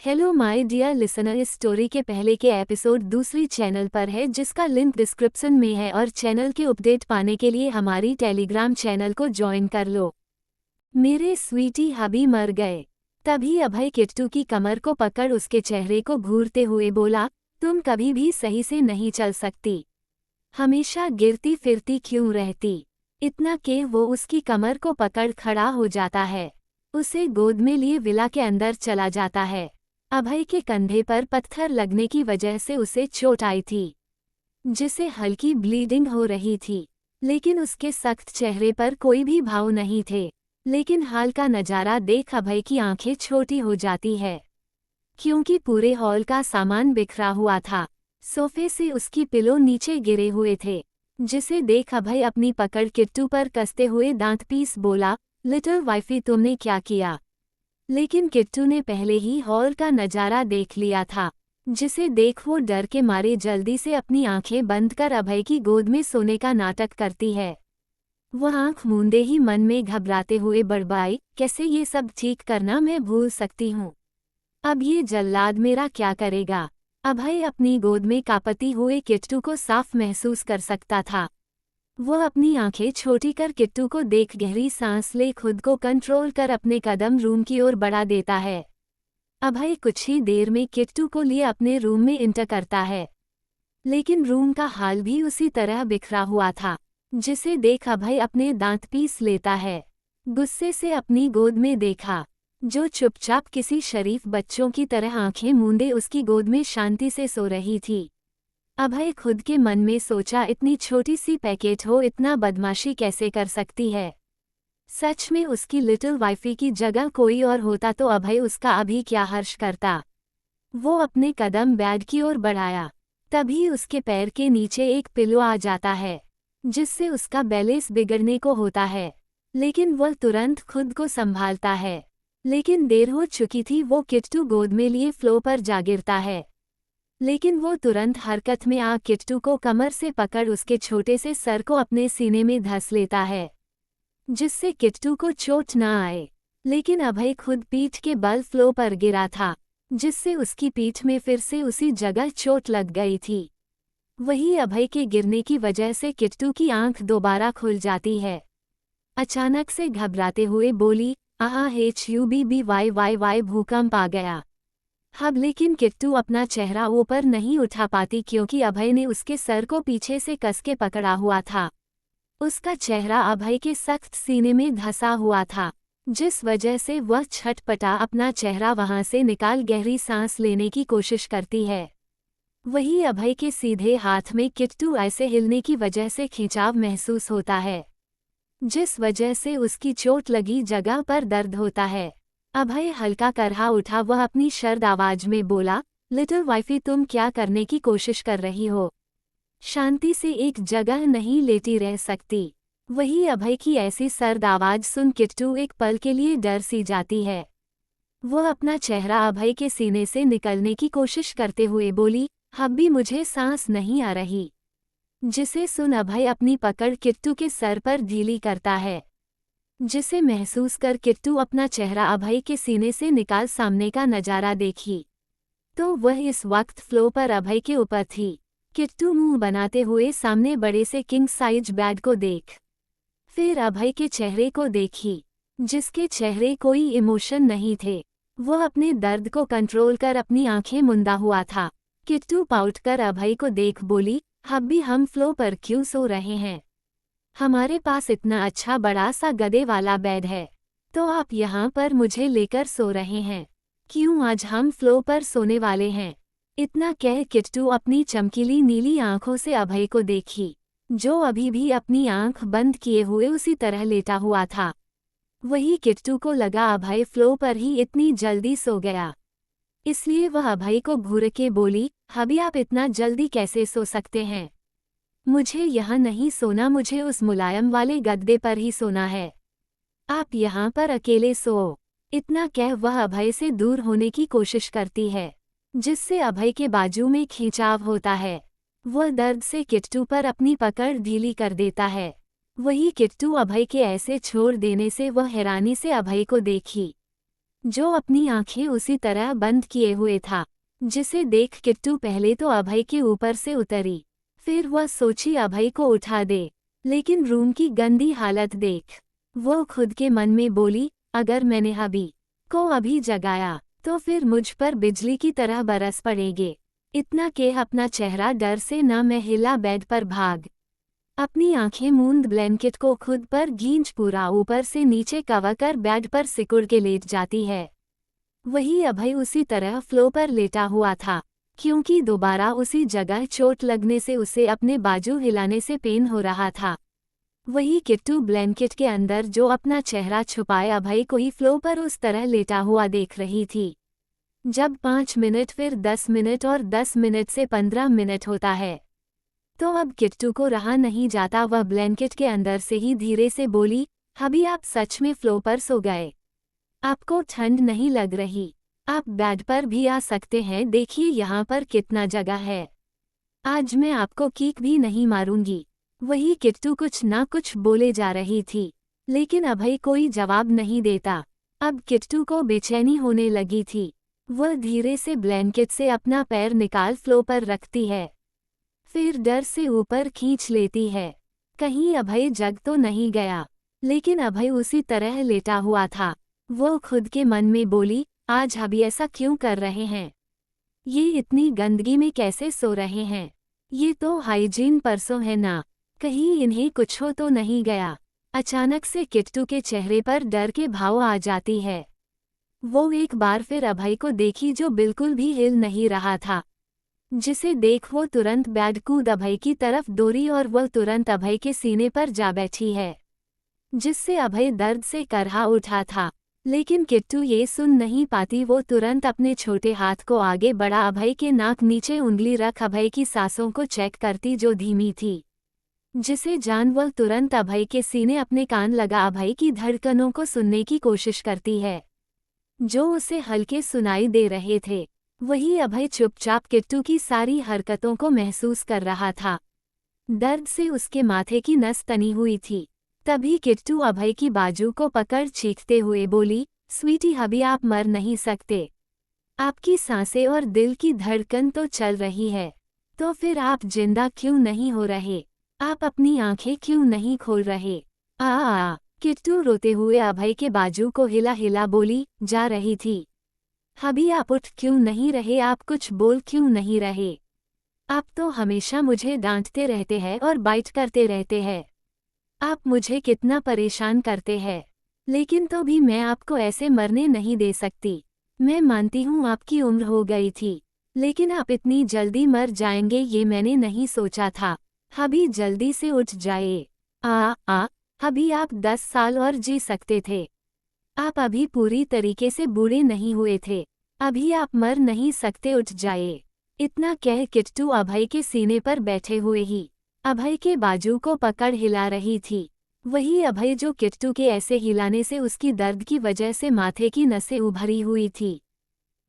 Hello my dear listener, इस story के पहले के एपिसोड दूसरी चैनल पर है जिसका लिंक डिस्क्रिप्शन में है और चैनल के अपडेट पाने के लिए हमारी टेलीग्राम चैनल को ज्वाइन कर लो। मेरे स्वीटी हबी मर गए। तभी अभय किट्टू की कमर को पकड़ उसके चेहरे को घूरते हुए बोला, तुम कभी भी सही से नहीं चल सकती, हमेशा गिरती फिरती क्यों रहती। इतना कि वो उसकी कमर को पकड़ खड़ा हो जाता है, उसे गोद में लिए विला के अंदर चला जाता है। अभय के कंधे पर पत्थर लगने की वजह से उसे चोट आई थी, जिसे हल्की ब्लीडिंग हो रही थी, लेकिन उसके सख्त चेहरे पर कोई भी भाव नहीं थे। लेकिन हाल का नज़ारा देख अभय की आंखें छोटी हो जाती है, क्योंकि पूरे हॉल का सामान बिखरा हुआ था। सोफे से उसकी पिलो नीचे गिरे हुए थे, जिसे देख अभय अपनी पकड़ किट्टू पर कसते हुए दांत पीस बोला, लिटिल वाइफी तुमने क्या किया। लेकिन किट्टू ने पहले ही हॉल का नज़ारा देख लिया था, जिसे देख वो डर के मारे जल्दी से अपनी आंखें बंद कर अभय की गोद में सोने का नाटक करती है। वह आंख मूंदे ही मन में घबराते हुए बड़बड़ाई, कैसे ये सब ठीक करना मैं भूल सकती हूँ। अब ये जल्लाद मेरा क्या करेगा। अभय अपनी गोद में कांपती हुए किट्टू को साफ महसूस कर सकता था। वह अपनी आंखें छोटी कर किट्टू को देख गहरी सांस ले खुद को कंट्रोल कर अपने कदम रूम की ओर बढ़ा देता है। अभय कुछ ही देर में किट्टू को लिए अपने रूम में इंटर करता है, लेकिन रूम का हाल भी उसी तरह बिखरा हुआ था, जिसे देख अभय अपने दांत पीस लेता है। गुस्से से अपनी गोद में देखा, जो चुपचाप किसी शरीफ बच्चों की तरह आंखें मूंदे उसकी गोद में शांति से सो रही थी। अभय खुद के मन में सोचा, इतनी छोटी सी पैकेट हो इतना बदमाशी कैसे कर सकती है। सच में उसकी लिटिल वाइफी की जगह कोई और होता तो अभय उसका अभी क्या हर्ष करता। वो अपने कदम बैग की ओर बढ़ाया, तभी उसके पैर के नीचे एक पिलो आ जाता है, जिससे उसका बैलेंस बिगड़ने को होता है। लेकिन वह तुरंत खुद को संभालता है, लेकिन देर हो चुकी थी। वो किट्टू गोद में लिए फ्लो पर जा गिरता है, लेकिन वो तुरंत हरकत में आ किट्टू को कमर से पकड़ उसके छोटे से सर को अपने सीने में धंस लेता है, जिससे किट्टू को चोट न आए। लेकिन अभय खुद पीठ के बल फ्लो पर गिरा था, जिससे उसकी पीठ में फिर से उसी जगह चोट लग गई थी। वही अभय के गिरने की वजह से किट्टू की आंख दोबारा खुल जाती है। अचानक से घबराते हुए बोली, HUBBYYY भूकंप आ गया। अब लेकिन किट्टू अपना चेहरा ऊपर नहीं उठा पाती, क्योंकि अभय ने उसके सर को पीछे से कस के पकड़ा हुआ था। उसका चेहरा अभय के सख्त सीने में धंसा हुआ था, जिस वजह से वह छटपटा अपना चेहरा वहां से निकाल गहरी सांस लेने की कोशिश करती है। वही अभय के सीधे हाथ में किट्टू ऐसे हिलने की वजह से खिंचाव महसूस होता है, जिस वजह से उसकी चोट लगी जगह पर दर्द होता है। अभय हल्का करहा उठा। वह अपनी शर्द आवाज में बोला, लिटिल वाइफी तुम क्या करने की कोशिश कर रही हो। शांति से एक जगह नहीं लेटी रह सकती। वही अभय की ऐसी सर्द आवाज सुन किट्टू एक पल के लिए डर सी जाती है। वह अपना चेहरा अभय के सीने से निकलने की कोशिश करते हुए बोली, अब भी मुझे सांस नहीं आ रही। जिसे सुन अभय अपनी पकड़ किट्टू के सर पर ढीली करता है, जिसे महसूस कर किट्टू अपना चेहरा अभय के सीने से निकाल सामने का नज़ारा देखी, तो वह इस वक्त फ्लो पर अभय के ऊपर थी। किट्टू मुंह बनाते हुए सामने बड़े से किंग साइज बेड को देख, फिर अभय के चेहरे को देखी, जिसके चेहरे कोई इमोशन नहीं थे। वह अपने दर्द को कंट्रोल कर अपनी आंखें मुंदा हुआ था। किट्टू पाउट कर अभय को देख बोली, अब भी हम फ्लो पर क्यों सो रहे हैं। हमारे पास इतना अच्छा बड़ा सा गदे वाला बेड है, तो आप यहाँ पर मुझे लेकर सो रहे हैं। क्यों आज हम फ्लो पर सोने वाले हैं। इतना कह किट्टू अपनी चमकीली नीली आंखों से अभय को देखी, जो अभी भी अपनी आंख बंद किए हुए उसी तरह लेटा हुआ था। वही किट्टू को लगा अभय फ्लो पर ही इतनी जल्दी सो गया, इसलिए वह अभय को घूर के बोली, अभी आप इतना जल्दी कैसे सो सकते हैं। मुझे यहाँ नहीं सोना, मुझे उस मुलायम वाले गद्दे पर ही सोना है। आप यहाँ पर अकेले सो। इतना कह वह अभय से दूर होने की कोशिश करती है, जिससे अभय के बाजू में खिंचाव होता है। वह दर्द से किट्टू पर अपनी पकड़ ढीली कर देता है। वही किट्टू अभय के ऐसे छोड़ देने से वह हैरानी से अभय को देखी, जो अपनी आंखें उसी तरह बंद किए हुए था, जिसे देख किट्टू पहले तो अभय के ऊपर से उतरी। फिर वह सोची अभय को उठा दे, लेकिन रूम की गंदी हालत देख वो खुद के मन में बोली, अगर मैंने हबी को अभी जगाया तो फिर मुझ पर बिजली की तरह बरस पड़ेगे। इतना के अपना चेहरा डर से न मैं हिला, बेड पर भाग अपनी आंखें मूंद ब्लैंकेट को खुद पर गींच पूरा ऊपर से नीचे कवर कर बेड पर सिकुड़ के लेट जाती है। वही अभय उसी तरह फ्लो पर लेटा हुआ था, क्योंकि दोबारा उसी जगह चोट लगने से उसे अपने बाजू हिलाने से पेन हो रहा था। वही किट्टू ब्लैंकेट के अंदर जो अपना चेहरा छुपाए अभय को ही फ्लो पर उस तरह लेटा हुआ देख रही थी। जब 5 मिनट फिर 10 मिनट और 10 मिनट से 15 मिनट होता है, तो अब किट्टू को रहा नहीं जाता। वह ब्लैंकेट के अंदर से ही धीरे से बोली, अभी आप सच में फ्लो पर सो गए? आपको ठंड नहीं लग रही? आप बेड पर भी आ सकते हैं, देखिए यहाँ पर कितना जगह है। आज मैं आपको किक भी नहीं मारूंगी। वही किट्टू कुछ ना कुछ बोले जा रही थी, लेकिन अभय कोई जवाब नहीं देता। अब किट्टू को बेचैनी होने लगी थी। वह धीरे से ब्लैंकेट से अपना पैर निकाल फ्लो पर रखती है, फिर डर से ऊपर खींच लेती है, कहीं अभय जग तो नहीं गया। लेकिन अभय उसी तरह लेटा हुआ था। वो खुद के मन में बोली, आज अभी ऐसा क्यों कर रहे हैं? ये इतनी गंदगी में कैसे सो रहे हैं? ये तो हाइजीन परसों है ना, कहीं इन्हें कुछ हो तो नहीं गया? अचानक से किट्टू के चेहरे पर डर के भाव आ जाती है। वो एक बार फिर अभय को देखी जो बिल्कुल भी हिल नहीं रहा था, जिसे देख वो तुरंत बेड कूद अभय की तरफ दौड़ी और वह तुरंत अभय के सीने पर जा बैठी है, जिससे अभय दर्द से करहा उठा था। लेकिन किट्टू ये सुन नहीं पाती। वो तुरंत अपने छोटे हाथ को आगे बढ़ा अभय के नाक नीचे उंगली रख अभय की सांसों को चेक करती जो धीमी थी, जिसे जान वह तुरंत अभय के सीने अपने कान लगा अभय की धड़कनों को सुनने की कोशिश करती है, जो उसे हल्के सुनाई दे रहे थे। वही अभय चुपचाप किट्टू की सारी हरकतों को महसूस कर रहा था। दर्द से उसके माथे की नस तनी हुई थी। तभी किट्टू अभय की बाजू को पकड़ चीखते हुए बोली, स्वीटी अभी आप मर नहीं सकते। आपकी सांसें और दिल की धड़कन तो चल रही है, तो फिर आप जिंदा क्यों नहीं हो रहे? आप अपनी आंखें क्यों नहीं खोल रहे? आ किट्टू रोते हुए अभय के बाजू को हिला हिला बोली जा रही थी, अभी आप उठ क्यों नहीं रहे? आप कुछ बोल क्यों नहीं रहे? आप तो हमेशा मुझे डांटते रहते हैं और बाइट करते रहते हैं। आप मुझे कितना परेशान करते हैं, लेकिन तो भी मैं आपको ऐसे मरने नहीं दे सकती। मैं मानती हूँ आपकी उम्र हो गई थी, लेकिन आप इतनी जल्दी मर जाएंगे ये मैंने नहीं सोचा था। अभी जल्दी से उठ जाए। अभी आप 10 साल और जी सकते थे। आप अभी पूरी तरीके से बूढ़े नहीं हुए थे। अभी आप मर नहीं सकते, उठ जाए। इतना कह किट्टू अभय के सीने पर बैठे हुए ही अभय के बाजू को पकड़ हिला रही थी। वही अभय जो किट्टू के ऐसे हिलाने से उसकी दर्द की वजह से माथे की नसें उभरी हुई थी।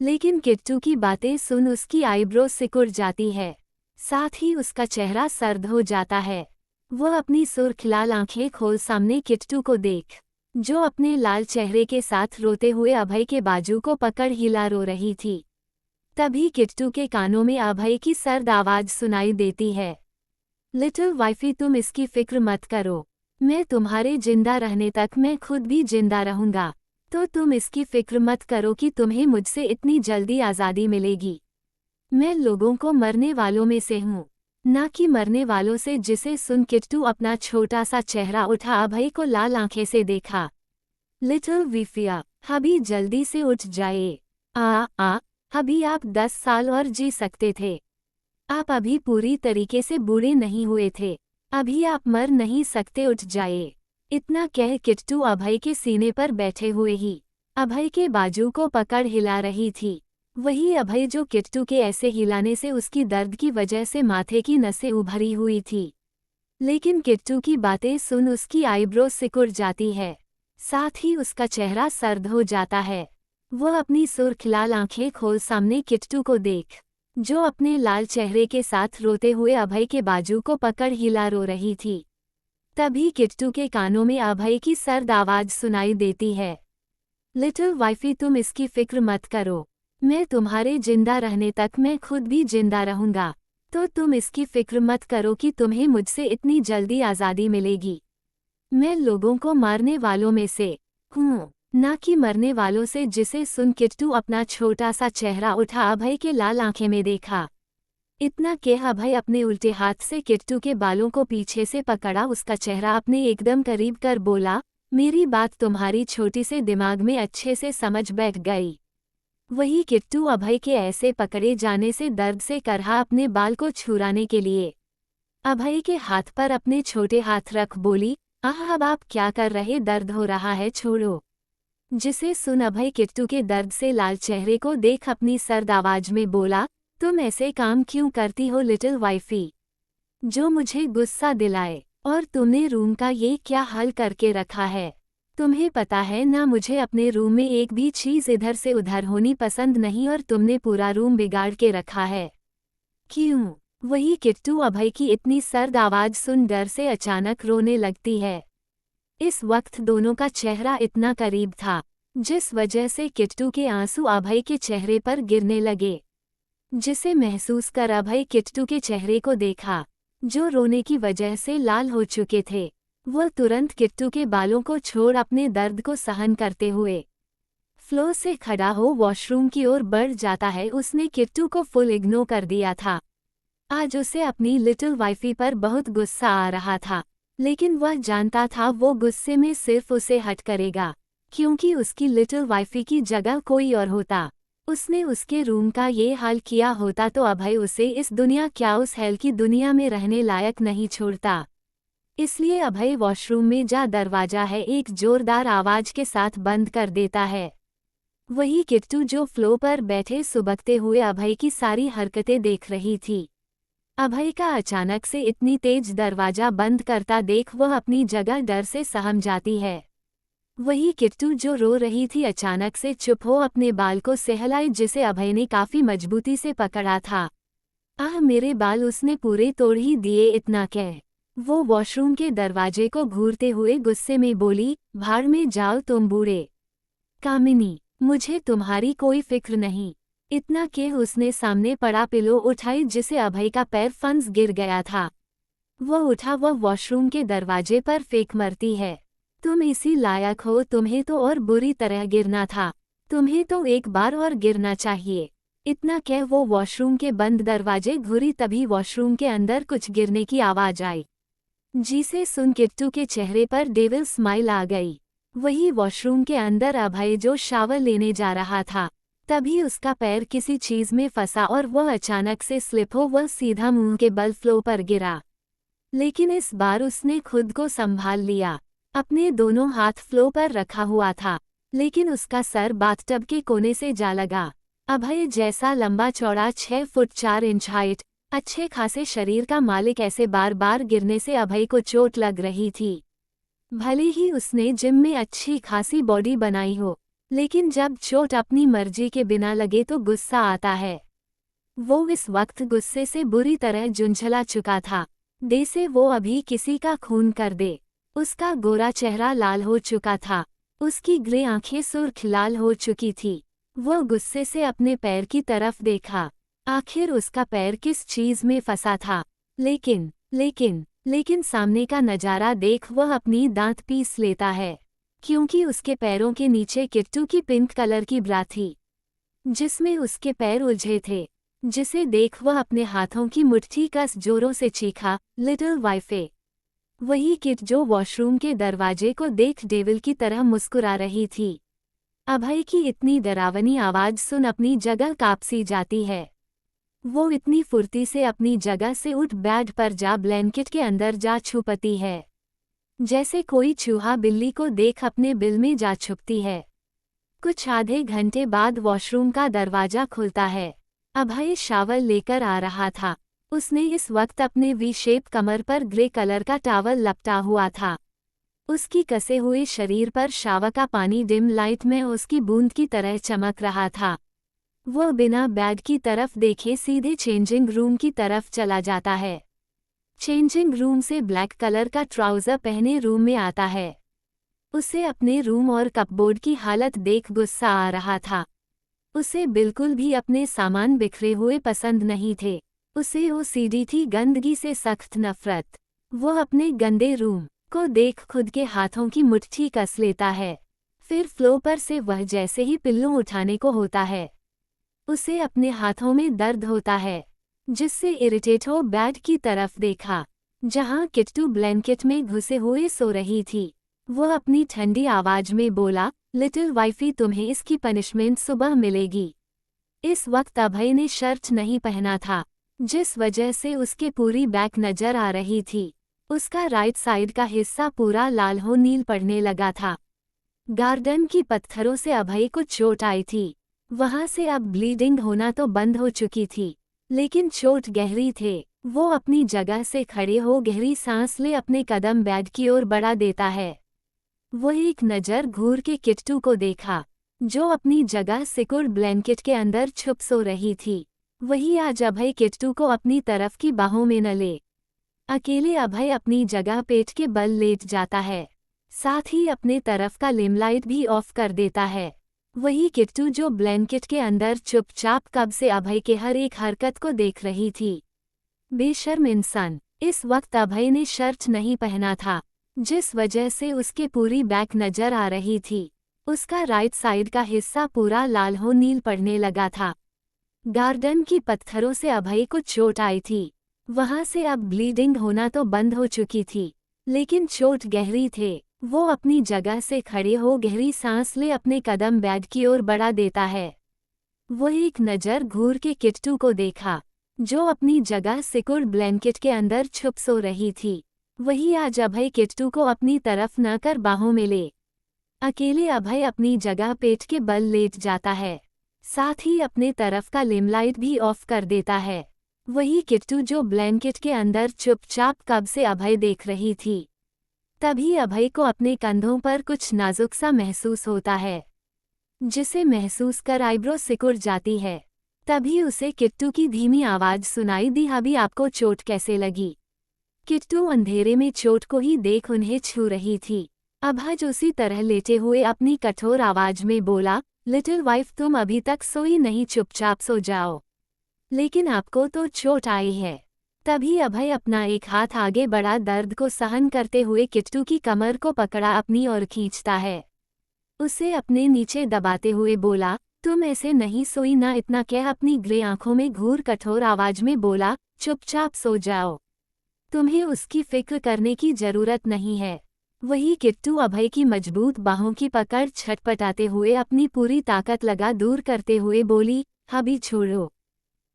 लेकिन किट्टू की बातें सुन उसकी आईब्रो सिकुड़ जाती है, साथ ही उसका चेहरा सर्द हो जाता है। वह अपनी सुर्ख लाल आंखें खोल सामने किट्टू को देख, जो अपने लाल चेहरे के साथ रोते हुए अभय के बाजू को पकड़ हिला रो रही थी। तभी किट्टू के कानों में अभय की सर्द आवाज सुनाई देती है, लिटिल वाइफी तुम इसकी फिक्र मत करो, मैं तुम्हारे जिंदा रहने तक मैं खुद भी जिंदा रहूंगा, तो तुम इसकी फिक्र मत करो कि तुम्हें मुझसे इतनी जल्दी आज़ादी मिलेगी। मैं लोगों को मरने वालों में से हूँ, ना कि मरने वालों से। जिसे सुन किट्टू अपना छोटा सा चेहरा उठा अभय को लाल आंखें से देखा। लिटिल विफिया अभी जल्दी से उठ जाए। अभी आप 10 साल और जी सकते थे। आप अभी पूरी तरीके से बूढ़े नहीं हुए थे। अभी आप मर नहीं सकते, उठ जाए। इतना कह किट्टू अभय के सीने पर बैठे हुए ही अभय के बाजू को पकड़ हिला रही थी। वही अभय जो किट्टू के ऐसे हिलाने से उसकी दर्द की वजह से माथे की नसें उभरी हुई थी। लेकिन किट्टू की बातें सुन उसकी आईब्रो सिकुड़ जाती है, साथ ही उसका चेहरा सर्द हो जाता है। वह अपनी सुर्ख लाल आंखें खोल सामने किट्टू को देख, जो अपने लाल चेहरे के साथ रोते हुए अभय के बाजू को पकड़ हिला रो रही थी। तभी किट्टू के कानों में अभय की सर्द आवाज सुनाई देती है, लिटिल वाइफी तुम इसकी फिक्र मत करो, मैं तुम्हारे जिंदा रहने तक मैं खुद भी जिंदा रहूंगा, तो तुम इसकी फिक्र मत करो कि तुम्हें मुझसे इतनी जल्दी आज़ादी मिलेगी। मैं लोगों को मारने वालों में से हूँ, ना कि मरने वालों से। जिसे सुन किट्टू अपना छोटा सा चेहरा उठा अभय के लाल आंखें में देखा। इतना कह अभय अपने उल्टे हाथ से किट्टू के बालों को पीछे से पकड़ा, उसका चेहरा अपने एकदम करीब कर बोला, मेरी बात तुम्हारी छोटी से दिमाग में अच्छे से समझ बैठ गई। वही किट्टू अभय के ऐसे पकड़े जाने से दर्द से करहा अपने बाल को छुराने के लिए अभय के हाथ पर अपने छोटे हाथ रख बोली, आह अब आप क्या कर रहे, दर्द हो रहा है, छोड़ो। जिसे सुन अभय किट्टू के दर्द से लाल चेहरे को देख अपनी सर्द आवाज में बोला, तुम ऐसे काम क्यों करती हो लिटिल वाइफी, जो मुझे गुस्सा दिलाए। और तुमने रूम का ये क्या हल करके रखा है? तुम्हें पता है ना, मुझे अपने रूम में एक भी चीज़ इधर से उधर होनी पसंद नहीं, और तुमने पूरा रूम बिगाड़ के रखा है। क्यों? वही किट्टू अभय की इतनी सर्द आवाज सुन डर से अचानक रोने लगती है। इस वक्त दोनों का चेहरा इतना करीब था, जिस वजह से किट्टू के आंसू अभय के चेहरे पर गिरने लगे। जिसे महसूस कर अभय किट्टू के चेहरे को देखा, जो रोने की वजह से लाल हो चुके थे। वह तुरंत किट्टू के बालों को छोड़ अपने दर्द को सहन करते हुए फ्लोर से खड़ा हो वॉशरूम की ओर बढ़ जाता है। उसने किट्टू को फुल इग्नोर कर दिया था। आज उसे अपनी लिटिल वाइफी पर बहुत गुस्सा आ रहा था, लेकिन वह जानता था वो गुस्से में सिर्फ उसे हट करेगा, क्योंकि उसकी लिटिल वाइफी की जगह कोई और होता। उसने उसके रूम का ये हाल किया होता तो अभय उसे इस दुनिया क्या उस हेल की दुनिया में रहने लायक नहीं छोड़ता। इसलिए अभय वॉशरूम में जा दरवाजा है एक जोरदार आवाज के साथ बंद कर देता है। वही किट्टू जो फ्लो पर बैठे सुबकते हुए अभय की सारी हरकतें देख रही थी। अभय का अचानक से इतनी तेज दरवाजा बंद करता देख वह अपनी जगह डर से सहम जाती है। वही किट्टू जो रो रही थी अचानक से चुप हो अपने बाल को सहलाई, जिसे अभय ने काफी मजबूती से पकड़ा था। आह मेरे बाल, उसने पूरे तोड़ ही दिए। इतना कह वो वॉशरूम के दरवाजे को घूरते हुए गुस्से में बोली, भाड़ में जाओ तुम बूढ़े कामिनी, मुझे तुम्हारी कोई फिक्र नहीं। इतना कह उसने सामने पड़ा पिलो उठाई, जिसे अभय का पैर फंस गिर गया था। वह उठा, वह वॉशरूम के दरवाजे पर फेंक मरती है। तुम इसी लायक हो, तुम्हें तो और बुरी तरह गिरना था, तुम्हें तो एक बार और गिरना चाहिए। इतना कह वो वॉशरूम के बंद दरवाजे घुरी, तभी वॉशरूम के अंदर कुछ गिरने की आवाज आई, जिसे सुन किट्टू के चेहरे पर डेविल स्माइल आ गई। वही वॉशरूम के अंदर अभय जो शावर लेने जा रहा था, तभी उसका पैर किसी चीज में फंसा और वह अचानक से स्लिप हो वह सीधा मुंह के बल फ्लो पर गिरा। लेकिन इस बार उसने खुद को संभाल लिया। अपने दोनों हाथ फ्लो पर रखा हुआ था, लेकिन उसका सर बाथटब के कोने से जा लगा। अभय जैसा लंबा चौड़ा 6 फुट 4 इंच हाइट, अच्छे खासे शरीर का मालिक ऐसे बार बार गिरने से अभय को चोट लग रही थी। भले ही उसने जिम में अच्छी खासी बॉडी बनाई हो, लेकिन जब चोट अपनी मर्जी के बिना लगे तो गुस्सा आता है। वो इस वक्त गुस्से से बुरी तरह झुंझला चुका था, जैसे वो अभी किसी का खून कर दे। उसका गोरा चेहरा लाल हो चुका था, उसकी ग्रे आंखें सुर्ख लाल हो चुकी थी। वो गुस्से से अपने पैर की तरफ देखा, आखिर उसका पैर किस चीज में फंसा था। लेकिन सामने का नजारा देख वह अपनी दांत पीस लेता है, क्योंकि उसके पैरों के नीचे किट्टू की पिंक कलर की ब्रा थी, जिसमें उसके पैर उलझे थे। जिसे देख वह अपने हाथों की मुट्ठी कस जोरों से चीखा, लिटिल वाइफे। वही किट जो वॉशरूम के दरवाजे को देख डेविल की तरह मुस्कुरा रही थी। अभय की इतनी डरावनी आवाज सुन अपनी जगह कांप सी जाती है। वो इतनी फुर्ती से अपनी जगह से उठ बेड पर जा ब्लैंकेट के अंदर जा छुपती है, जैसे कोई चूहा बिल्ली को देख अपने बिल में जा छुपती है। कुछ आधे घंटे बाद वॉशरूम का दरवाजा खुलता है। अभय शावर लेकर आ रहा था। उसने इस वक्त अपने वी शेप कमर पर ग्रे कलर का टॉवल लपटा हुआ था। उसकी कसे हुए शरीर पर शावर का पानी डिम लाइट में उसकी बूंद की तरह चमक रहा था। वह बिना बैग की तरफ देखे सीधे चेंजिंग रूम की तरफ चला जाता है। चेंजिंग रूम से ब्लैक कलर का ट्राउजर पहने रूम में आता है। उसे अपने रूम और कपबोर्ड की हालत देख गुस्सा आ रहा था। उसे बिल्कुल भी अपने सामान बिखरे हुए पसंद नहीं थे। उसे ओसीडी थी गंदगी से सख्त नफरत। वो अपने गंदे रूम को देख खुद के हाथों की मुट्ठी कस लेता है। फिर फ्लो पर से वह जैसे ही पिल्लों उठाने को होता है, उसे अपने हाथों में दर्द होता है, जिससे इरिटेट हो बेड की तरफ देखा, जहां किट्टू ब्लैंकेट में घुसे हुए सो रही थी। वह अपनी ठंडी आवाज में बोला, लिटिल वाइफी, तुम्हें इसकी पनिशमेंट सुबह मिलेगी। इस वक्त अभय ने शर्ट नहीं पहना था, जिस वजह से उसके पूरी बैक नजर आ रही थी। उसका राइट साइड का हिस्सा पूरा लाल हो नील पड़ने लगा था। गार्डन की पत्थरों से अभय को चोट आई थी। वहां से अब ब्लीडिंग होना तो बंद हो चुकी थी, लेकिन चोट गहरी थे। वो अपनी जगह से खड़े हो गहरी सांस ले अपने कदम बेड की ओर बढ़ा देता है। वो एक नज़र घूर के किट्टू को देखा, जो अपनी जगह सिकुड़ ब्लैंकेट के अंदर छुप सो रही थी। वही आज अभय किट्टू को अपनी तरफ की बाहों में न ले। अकेले अभय अपनी जगह पेट के बल लेट जाता है, साथ ही अपने तरफ का लिमलाइट भी ऑफ कर देता है। वही किट्टू जो ब्लैंकेट के अंदर चुपचाप कब से अभय के हर एक हरकत को देख रही थी। बेशर्म इंसान। इस वक्त अभय ने शर्ट नहीं पहना था, जिस वजह से उसके पूरी बैक नजर आ रही थी। उसका राइट साइड का हिस्सा पूरा लाल हो नील पड़ने लगा था। गार्डन की पत्थरों से अभय को चोट आई थी। वहां से अब ब्लीडिंग होना तो बंद हो चुकी थी, लेकिन चोट गहरी थे। वो अपनी जगह से खड़े हो गहरी सांस ले अपने कदम बेड की ओर बढ़ा देता है। वो एक नज़र घूर के किट्टू को देखा, जो अपनी जगह सिकुड़ ब्लैंकेट के अंदर छुप सो रही थी। वही आज अभय किट्टू को अपनी तरफ न कर बाहों में ले। अकेले अभय अपनी जगह पेट के बल लेट जाता है, साथ ही अपने तरफ का लिमलाइट भी ऑफ कर देता है। वही किट्टू जो ब्लैंकेट के अंदर चुपचाप कब से अभय देख रही थी। तभी अभय को अपने कंधों पर कुछ नाजुक सा महसूस होता है, जिसे महसूस कर आईब्रो सिकुड़ जाती है। तभी उसे किट्टू की धीमी आवाज सुनाई दी, अभी आपको चोट कैसे लगी? किट्टू अंधेरे में चोट को ही देख उन्हें छू रही थी। अभय उसी तरह लेटे हुए अपनी कठोर आवाज में बोला, लिटिल वाइफ, तुम अभी तक सोई नहीं, चुपचाप सो जाओ। लेकिन आपको तो चोट आई है। तभी अभय अपना एक हाथ आगे बढ़ा दर्द को सहन करते हुए किट्टू की कमर को पकड़ा अपनी ओर खींचता है। उसे अपने नीचे दबाते हुए बोला, तुम ऐसे नहीं सोई ना, इतना कह अपनी ग्रे आंखों में घूर कठोर आवाज में बोला, चुपचाप सो जाओ। तुम्हें उसकी फिक्र करने की जरूरत नहीं है। वही किट्टू अभय की मजबूत बाहों की पकड़ छटपटाते हुए अपनी पूरी ताकत लगा दूर करते हुए बोली, अभी छोड़ो।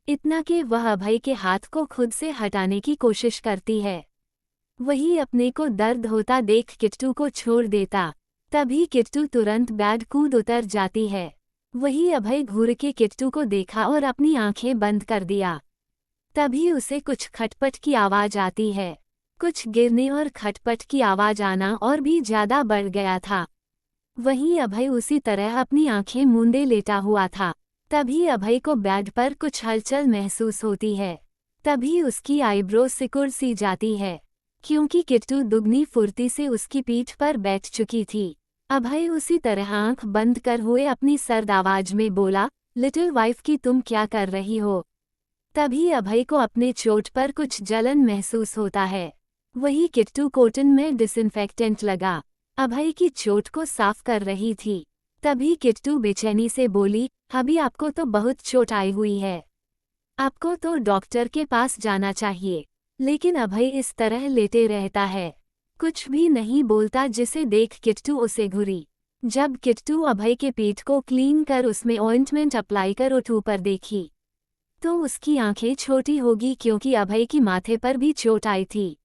इतना कि वह अभय के हाथ को खुद से हटाने की कोशिश करती है। वही अपने को दर्द होता देख किट्टू को छोड़ देता। तभी किट्टू तुरंत बेड कूद उतर जाती है। वही अभय घूर के किट्टू को देखा और अपनी आंखें बंद कर दिया। तभी उसे कुछ खटपट की आवाज आती है। कुछ गिरने और खटपट की आवाज आना और भी ज्यादा बढ़ गया था। वहीं अभय उसी तरह अपनी आंखें मूंदे लेटा हुआ था। तभी अभय को बेड पर कुछ हलचल महसूस होती है। तभी उसकी आईब्रो सिकुड़ सी जाती है, क्योंकि किट्टू दुगनी फुर्ती से उसकी पीठ पर बैठ चुकी थी। अभय उसी तरह आंख बंद कर हुए अपनी सर्द आवाज में बोला, लिटिल वाइफ की तुम क्या कर रही हो? तभी अभय को अपने चोट पर कुछ जलन महसूस होता है। वही किट्टू कॉटन में डिसइंफेक्टेंट लगा अभय की चोट को साफ कर रही थी। तभी किट्टू बेचैनी से बोली, अभी आपको तो बहुत चोट आई हुई है, आपको तो डॉक्टर के पास जाना चाहिए। लेकिन अभय इस तरह लेटे रहता है, कुछ भी नहीं बोलता, जिसे देख किट्टू उसे घूरी। जब किट्टू अभय के पीठ को क्लीन कर उसमें ऑइंटमेंट अप्लाई कर उठू पर देखी, तो उसकी आंखें छोटी होगी, क्योंकि अभय की माथे पर भी चोट आई थी,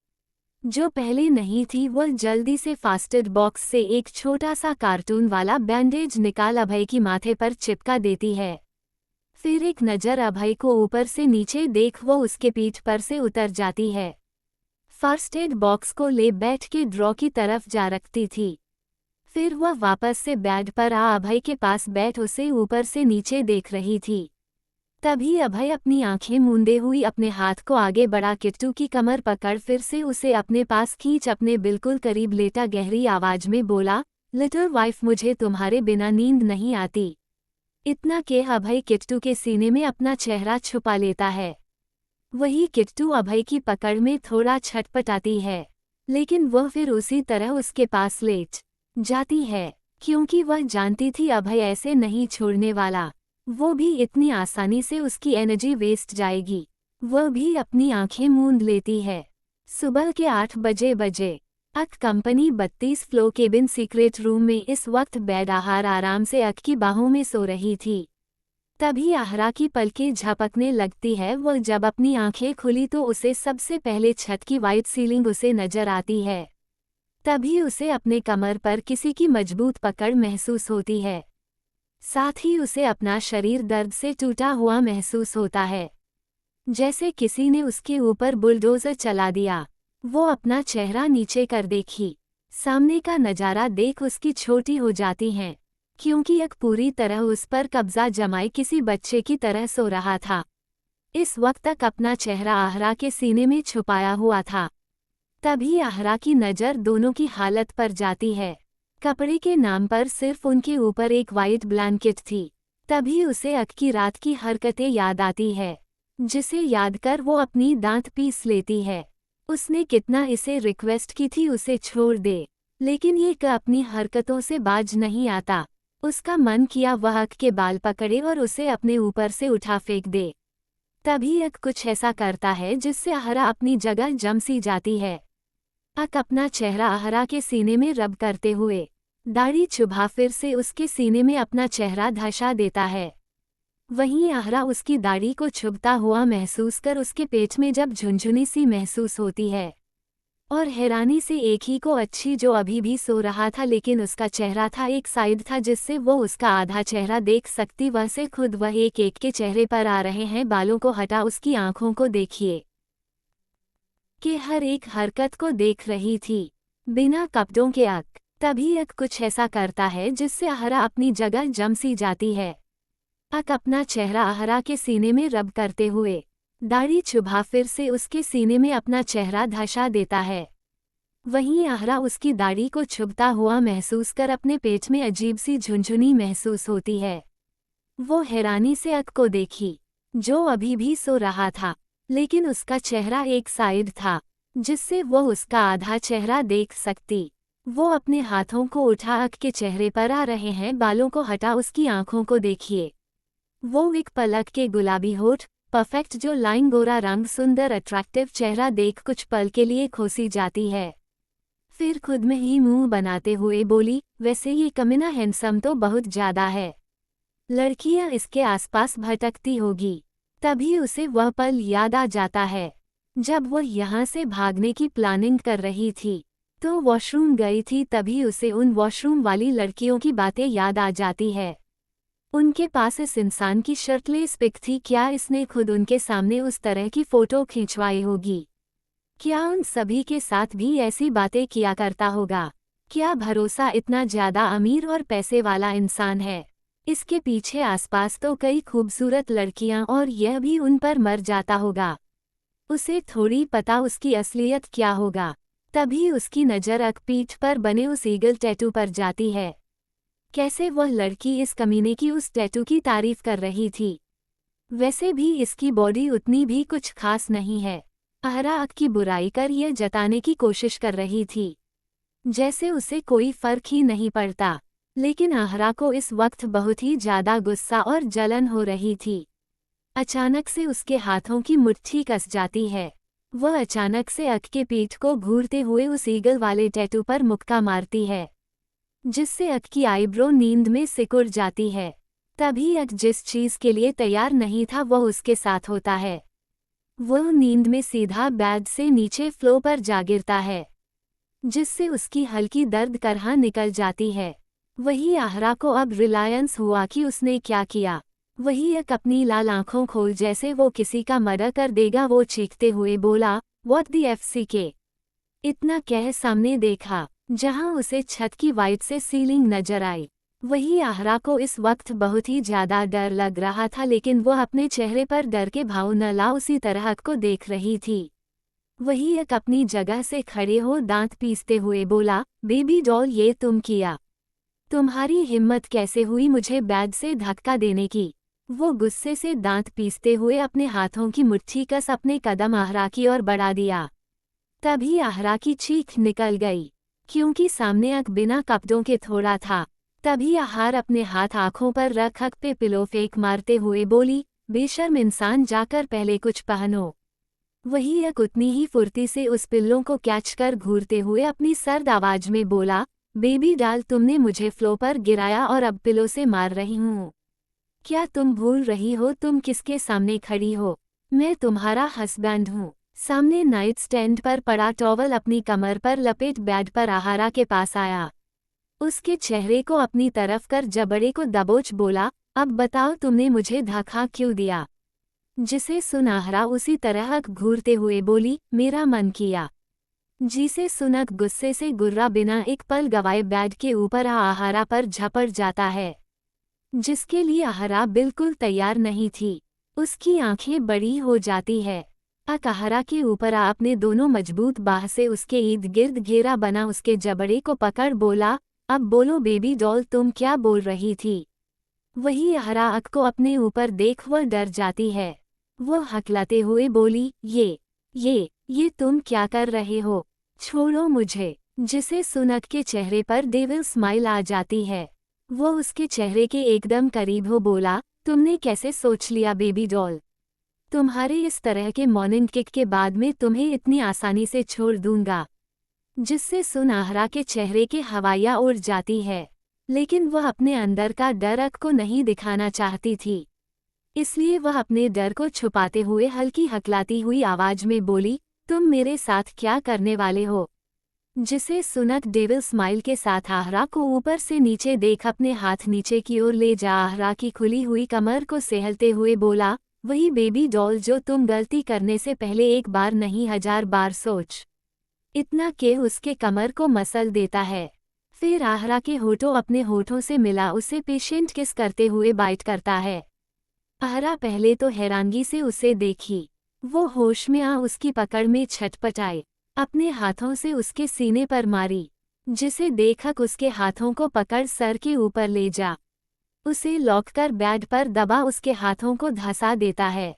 जो पहले नहीं थी। वह जल्दी से फास्टेड बॉक्स से एक छोटा सा कार्टून वाला बैंडेज निकाल अभय की माथे पर चिपका देती है। फिर एक नज़र अभय को ऊपर से नीचे देख वो उसके पीठ पर से उतर जाती है। फर्स्ट एड बॉक्स को ले बैठ के ड्रॉ की तरफ जा रखती थी। फिर वह वापस से बेड पर आ अभय के पास बैठ उसे ऊपर से नीचे देख रही थी। तभी अभय अपनी आंखें मूंदे हुई अपने हाथ को आगे बढ़ा किट्टू की कमर पकड़ फिर से उसे अपने पास खींच अपने बिल्कुल करीब लेटा गहरी आवाज में बोला, लिटिल वाइफ, मुझे तुम्हारे बिना नींद नहीं आती। इतना के अभय किट्टू के सीने में अपना चेहरा छुपा लेता है। वही किट्टू अभय की पकड़ में थोड़ा छटपटाती है, लेकिन वह फिर उसी तरह उसके पास लेट जाती है, क्योंकि वह जानती थी अभय ऐसे नहीं छोड़ने वाला। वो भी इतनी आसानी से उसकी एनर्जी वेस्ट जाएगी। वह भी अपनी आंखें मूंद लेती है। सुबह के 8 बजे अक company 32 flow cabin secret room में इस वक्त बेड आराम से अक की बाहों में सो रही थी। तभी आहरा की पलकें झपकने लगती है। वह जब अपनी आंखें खुली तो उसे सबसे पहले छत की वाइट सीलिंग उसे नजर आती है। तभी उसे अपने कमर पर किसी की मजबूत पकड़ महसूस होती है। साथ ही उसे अपना शरीर दर्द से टूटा हुआ महसूस होता है, जैसे किसी ने उसके ऊपर बुलडोजर चला दिया। वो अपना चेहरा नीचे कर देखी। सामने का नजारा देख उसकी छोटी हो जाती हैं, क्योंकि एक पूरी तरह उस पर कब्जा जमाए किसी बच्चे की तरह सो रहा था। इस वक्त तक अपना चेहरा आहरा के सीने में छुपाया हुआ था। तभी आहरा की नज़र दोनों की हालत पर जाती है। कपड़े के नाम पर सिर्फ उनके ऊपर एक वाइट ब्लैंकेट थी। तभी उसे अक की रात की हरकतें याद आती है, जिसे याद कर वो अपनी दांत पीस लेती है। उसने कितना इसे रिक्वेस्ट की थी उसे छोड़ दे, लेकिन ये अपनी हरकतों से बाज नहीं आता। उसका मन किया वह अक के बाल पकड़े और उसे अपने ऊपर से उठा फेंक दे। तभी अक कुछ ऐसा करता है जिससे आहरा अपनी जगह जम सी जाती है। अक अपना चेहरा आहरा के सीने में रब करते हुए दाढ़ी चुभा फिर से उसके सीने में अपना चेहरा धसा देता है। वहीं आहरा उसकी दाढ़ी को चुभता हुआ महसूस कर उसके पेट में जब झुनझुनी सी महसूस होती है, और हैरानी से एक ही को अच्छी जो अभी भी सो रहा था, लेकिन उसका चेहरा था एक साइड था जिससे वो उसका आधा चेहरा देख सकती। वह से खुद वह एक एक के चेहरे पर आ रहे हैं बालों को हटा उसकी आंखों को देखिए कि हर एक हरकत को देख रही थी बिना कपड़ों के। अक तभी अक कुछ ऐसा करता है जिससे आहरा अपनी जगह जम सी जाती है। अक अपना चेहरा आहरा के सीने में रब करते हुए दाढ़ी चुभा फिर से उसके सीने में अपना चेहरा धसा देता है। वहीं आहरा उसकी दाढ़ी को चुभता हुआ महसूस कर अपने पेट में अजीब सी झुनझुनी महसूस होती है। वो हैरानी से अक को देखी, जो अभी भी सो रहा था, लेकिन उसका चेहरा एक साइड था जिससे वो उसका आधा चेहरा देख सकती। वो अपने हाथों को उठा अक के चेहरे पर आ रहे हैं बालों को हटा उसकी आंखों को देखिए। वो एक पलक के गुलाबी होठ, परफेक्ट जो लाइन, गोरा रंग, सुंदर अट्रैक्टिव चेहरा देख कुछ पल के लिए खोसी जाती है। फिर खुद में ही मुंह बनाते हुए बोली, वैसे ये कमीना हैंडसम तो बहुत ज्यादा है। लड़कियां इसके आसपास भटकती होगी। तभी उसे वह पल याद आ जाता है जब वह यहाँ से भागने की प्लानिंग कर रही थी तो वॉशरूम गई थी। तभी उसे उन वॉशरूम वाली लड़कियों की बातें याद आ जाती है। उनके पास इस इंसान की शर्टलेस पिक थी। क्या इसने खुद उनके सामने उस तरह की फोटो खिंचवाई होगी? क्या उन सभी के साथ भी ऐसी बातें किया करता होगा? क्या भरोसा, इतना ज्यादा अमीर और पैसे वाला इंसान है। इसके पीछे आसपास तो कई खूबसूरत लड़कियां और यह भी उन पर मर जाता होगा। उसे थोड़ी पता उसकी असलियत क्या होगा। तभी उसकी नज़र अक पीठ पर बने उस ईगल टैटू पर जाती है। कैसे वह लड़की इस कमीने की उस टैटू की तारीफ कर रही थी। वैसे भी इसकी बॉडी उतनी भी कुछ खास नहीं है। आहरा अक की बुराई कर यह जताने की कोशिश कर रही थी जैसे उसे कोई फर्क ही नहीं पड़ता, लेकिन आहरा को इस वक्त बहुत ही ज्यादा गुस्सा और जलन हो रही थी। अचानक से उसके हाथों की मुट्ठी कस जाती है। वह अचानक से अक के पीठ को घूरते हुए उस ईगल वाले टैटू पर मुक्का मारती है, जिससे अक की आईब्रो नींद में सिकुड़ जाती है। तभी अक जिस चीज के लिए तैयार नहीं था वह उसके साथ होता है। वह नींद में सीधा बेड से नीचे फ्लो पर जा गिरता है, जिससे उसकी हल्की दर्द करहा निकल जाती है। वही आहरा को अब रिलायंस हुआ कि उसने क्या किया। वही अक अपनी लाल आंखों खोल जैसे वो किसी का मर्डर कर देगा। वो चीखते हुए बोला, व्हाट द FCK। इतना कह सामने देखा जहां उसे छत की वाइट से सीलिंग नजर आई। वही आहरा को इस वक्त बहुत ही ज्यादा डर लग रहा था, लेकिन वह अपने चेहरे पर डर के भाव न ला उसी तरह अक को देख रही थी। वही अक अपनी जगह से खड़े हो दांत पीसते हुए बोला, बेबी डॉल ये तुम किया। तुम्हारी हिम्मत कैसे हुई मुझे बेड से धक्का देने की? वो गुस्से से दांत पीसते हुए अपने हाथों की मुट्ठी कस अपने कदम आहरा की ओर बढ़ा दिया। तभी आहरा की चीख निकल गई, क्योंकि सामने अक बिना कपड़ों के थोड़ा था। तभी आहार अपने हाथ आंखों पर रख अक पे पिलो फेंक मारते हुए बोली, बेशर्म इंसान, जाकर पहले कुछ पहनो। वही अक उतनी ही फुर्ती से उस पिल्लों को कैच कर घूरते हुए अपनी सर्द आवाज में बोला, बेबी डाल, तुमने मुझे फ्लो पर गिराया और अब पिलो से मार रही हूँ। क्या तुम भूल रही हो तुम किसके सामने खड़ी हो? मैं तुम्हारा हस्बैंड हूँ। सामने नाइट स्टैंड पर पड़ा टॉवल अपनी कमर पर लपेट बेड पर आहारा के पास आया। उसके चेहरे को अपनी तरफ कर जबड़े को दबोच बोला, अब बताओ तुमने मुझे धक्का क्यों दिया? जिसे सुन आहारा उसी तरह घूरते हुए बोली, मेरा मन किया। जिसे सुनक गुस्से से गुर्रा बिना एक पल गवाए बेड के ऊपर आहारा पर झपट जाता है, जिसके लिए आहारा बिल्कुल तैयार नहीं थी। उसकी आंखें बड़ी हो जाती है। आहारा के ऊपर अपने दोनों मजबूत बाह से उसके इर्द गिर्द घेरा बना उसके जबड़े को पकड़ बोला, अब बोलो बेबी डॉल, तुम क्या बोल रही थी? वही आहारा अक को अपने ऊपर देख वह डर जाती है। वो हकलाते हुए बोली, ये तुम क्या कर रहे हो? छोड़ो मुझे। जिसे सुनक के चेहरे पर डेविल स्माइल आ जाती है। वो उसके चेहरे के एकदम करीब हो बोला, तुमने कैसे सोच लिया बेबी डॉल? तुम्हारे इस तरह के मॉर्निंग किक के बाद में तुम्हें इतनी आसानी से छोड़ दूंगा? जिससे सुन आहारा के चेहरे के हवाइयाँ उड़ जाती है, लेकिन वह अपने अंदर का डर अक को नहीं दिखाना चाहती थी। इसलिए वह अपने डर को छुपाते हुए हल्की हकलाती हुई आवाज में बोली, तुम मेरे साथ क्या करने वाले हो? जिसे सुनक डेविल स्माइल के साथ आहारा को ऊपर से नीचे देख अपने हाथ नीचे की ओर ले जा आहारा की खुली हुई कमर को सहलते हुए बोला, वही बेबी डॉल जो तुम गलती करने से पहले एक बार नहीं 1000 बार सोच। इतना के उसके कमर को मसल देता है। फिर आहारा के होठों अपने होठों से मिला उसे पेशेंट किस करते हुए बाइट करता है। आहारा पहले तो हैरानगी से उसे देखी। वो होश में आ उसकी पकड़ में छटपटाए, अपने हाथों से उसके सीने पर मारी। जिसे देखक उसके हाथों को पकड़ सर के ऊपर ले जा उसे लॉक कर बेड पर दबा उसके हाथों को धंसा देता है।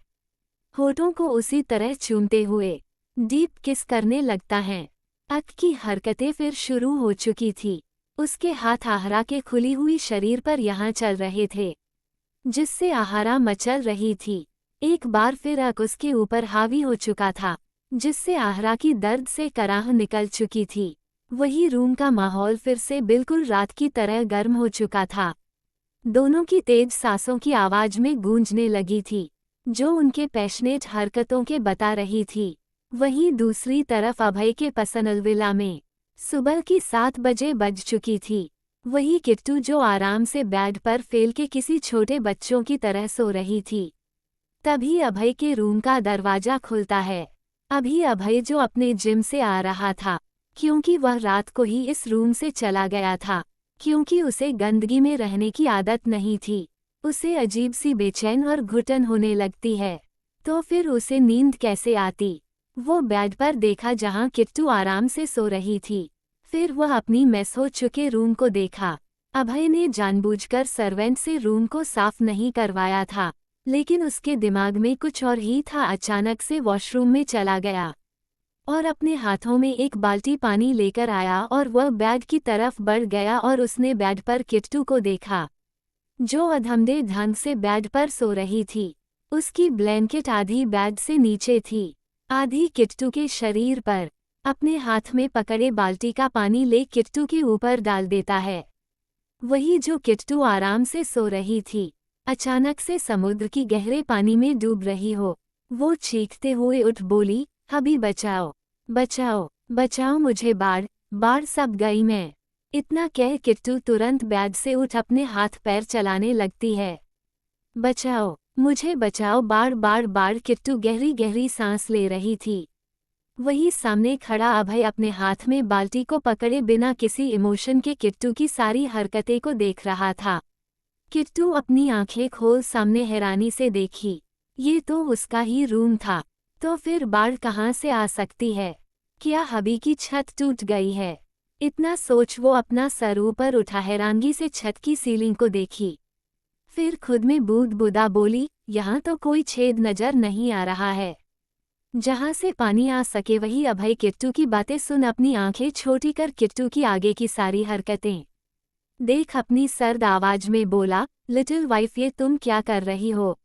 होठों को उसी तरह चूमते हुए डीप किस करने लगता है। अक की हरकतें फिर शुरू हो चुकी थी। उसके हाथ आहारा के खुली हुई शरीर पर यहाँ चल रहे थे, जिससे आहारा मचल रही थी। एक बार फिर अक उसके ऊपर हावी हो चुका था, जिससे आहारा की दर्द से कराह निकल चुकी थी। वही रूम का माहौल फिर से बिल्कुल रात की तरह गर्म हो चुका था। दोनों की तेज सांसों की आवाज में गूंजने लगी थी, जो उनके पैशनेट हरकतों के बता रही थी। वहीं दूसरी तरफ अभय के पसनलविला में सुबह की 7 बजे बज चुकी थी। वही किट्टू जो आराम से बेड पर फेल के किसी छोटे बच्चों की तरह सो रही थी। तभी अभय के रूम का दरवाजा खुलता है। अभी अभय जो अपने जिम से आ रहा था, क्योंकि वह रात को ही इस रूम से चला गया था, क्योंकि उसे गंदगी में रहने की आदत नहीं थी। उसे अजीब सी बेचैन और घुटन होने लगती है, तो फिर उसे नींद कैसे आती? वो बेड पर देखा जहां किट्टू आराम से सो रही थी। फिर वह अपनी मेस हो चुके रूम को देखा। अभय ने जानबूझकर सर्वेंट से रूम को साफ नहीं करवाया था, लेकिन उसके दिमाग में कुछ और ही था। अचानक से वॉशरूम में चला गया और अपने हाथों में एक बाल्टी पानी लेकर आया और वह बेड की तरफ बढ़ गया और उसने बेड पर किट्टू को देखा, जो अधमदे ढंग से बेड पर सो रही थी। उसकी ब्लैंकेट आधी बेड से नीचे थी, आधी किट्टू के शरीर पर। अपने हाथ में पकड़े बाल्टी का पानी ले किट्टू के ऊपर डाल देता है। वही जो किट्टू आराम से सो रही थी, अचानक से समुद्र की गहरे पानी में डूब रही हो। वो चीखते हुए उठ बोली, हबी बचाओ, बचाओ, बचाओ मुझे, बाढ़ सब गई मैं। इतना कह किट्टू तुरंत बेड से उठ अपने हाथ पैर चलाने लगती है। बचाओ, मुझे बचाओ, बाढ़। किट्टू गहरी गहरी सांस ले रही थी। वही सामने खड़ा अभय अपने हाथ में बाल्टी को पकड़े बिना किसी इमोशन के किट्टू की सारी हरकतें को देख रहा था। किट्टू अपनी आंखें खोल सामने हैरानी से देखी। ये तो उसका ही रूम था, तो फिर बाढ़ कहाँ से आ सकती है? क्या हबी की छत टूट गई है? इतना सोच वो अपना सर ऊपर उठा हैरानगी से छत की सीलिंग को देखी। फिर खुद में बूद-बुदा बोली, यहाँ तो कोई छेद नजर नहीं आ रहा है जहाँ से पानी आ सके। वही अभय किट्टू की बातें सुन अपनी आंखें छोटी कर किट्टू की आगे की सारी हरकतें देख अपनी सर्द आवाज में बोला, लिटिल वाइफ ये तुम क्या कर रही हो?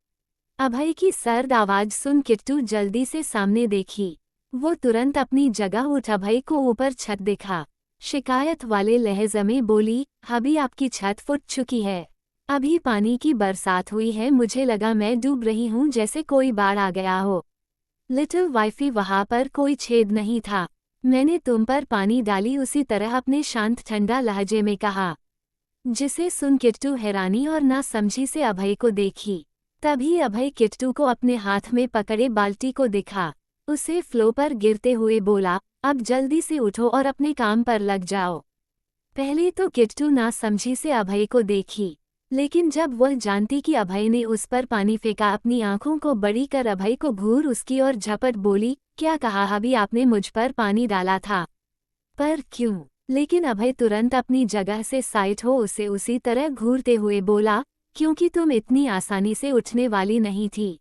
अभय की सर्द आवाज सुन किट्टू जल्दी से सामने देखी। वो तुरंत अपनी जगह उठ अभय को ऊपर छत दिखा। शिकायत वाले लहजे में बोली, अभी आपकी छत फुट चुकी है। अभी पानी की बरसात हुई है, मुझे लगा मैं डूब रही हूँ जैसे कोई बाढ़ आ गया हो। लिटिल वाइफी वहाँ पर कोई छेद नहीं था। मैंने तुम पर पानी डाली उसी तरह अपने शांत ठंडा लहजे में कहा। जिसे सुन किट्टू हैरानी और ना समझी से अभय को देखी। तभी अभय किट्टू को अपने हाथ में पकड़े बाल्टी को दिखा। उसे फ्लो पर गिरते हुए बोला, अब जल्दी से उठो और अपने काम पर लग जाओ। पहले तो किट्टू ना समझी से अभय को देखी, लेकिन जब वह जानती कि अभय ने उस पर पानी फेंका अपनी आंखों को बड़ी कर अभय को घूर उसकी और झपट बोली, क्या कहा? अभी आपने मुझ पर पानी डाला था, पर क्यों? लेकिन अभय तुरंत अपनी जगह से साइड हो उसे उसी तरह घूरते हुए बोला, क्योंकि तुम इतनी आसानी से उठने वाली नहीं थी,